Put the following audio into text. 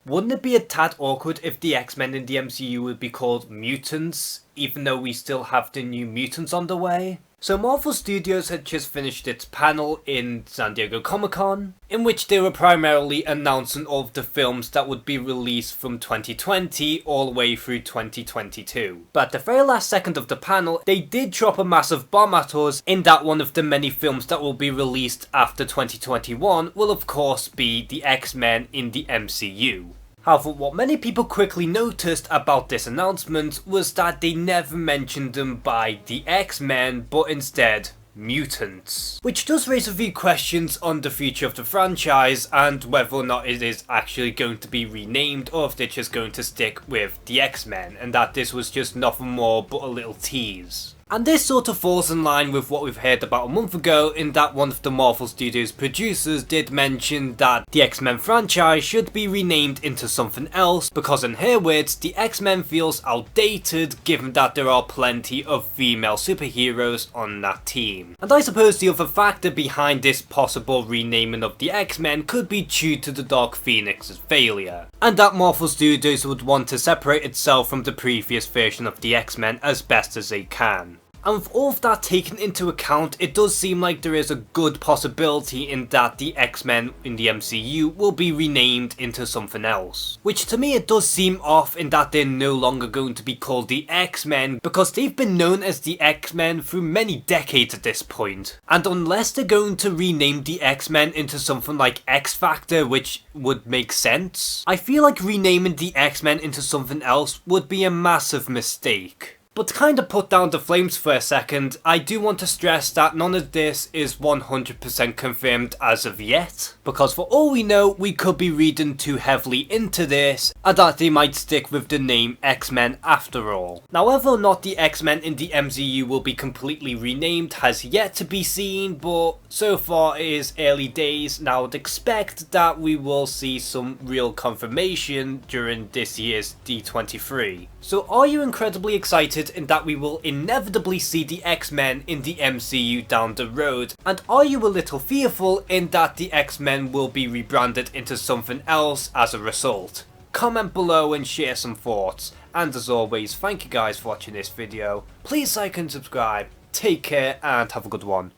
Wouldn't it be a tad awkward if the X-Men in the MCU would be called mutants, even though we still have the New Mutants on the way? So Marvel Studios had just finished its panel in San Diego Comic-Con, in which they were primarily announcing all of the films that would be released from 2020 all the way through 2022. But at the very last second of the panel, they did drop a massive bomb at us in that one of the many films that will be released after 2021 will of course be the X-Men in the MCU. However, what many people quickly noticed about this announcement was that they never mentioned them by the X-Men, but instead mutants. Which does raise a few questions on the future of the franchise and whether or not it is actually going to be renamed or if they're just going to stick with the X-Men and that this was just nothing more but a little tease. And this sort of falls in line with what we've heard about a month ago, in that one of the Marvel Studios producers did mention that the X-Men franchise should be renamed into something else because in her words, the X-Men feels outdated given that there are plenty of female superheroes on that team. And I suppose the other factor behind this possible renaming of the X-Men could be due to the Dark Phoenix's failure, and that Marvel Studios would want to separate itself from the previous version of the X-Men as best as they can. And with all of that taken into account, it does seem like there is a good possibility in that the X-Men in the MCU will be renamed into something else. Which to me it does seem off in that they're no longer going to be called the X-Men because they've been known as the X-Men through many decades at this point. And unless they're going to rename the X-Men into something like X-Factor, which would make sense, I feel like renaming the X-Men into something else would be a massive mistake. But to kind of put down the flames for a second, I do want to stress that none of this is 100% confirmed as of yet, because for all we know, we could be reading too heavily into this, and that they might stick with the name X-Men after all. Now whether or not the X-Men in the MCU will be completely renamed has yet to be seen, but so far it is early days, and I would expect that we will see some real confirmation during this year's D23. So are you incredibly excited in that we will inevitably see the X-Men in the MCU down the road? And are you a little fearful in that the X-Men will be rebranded into something else as a result? Comment below and share some thoughts. And as always, thank you guys for watching this video. Please like and subscribe. Take care and have a good one.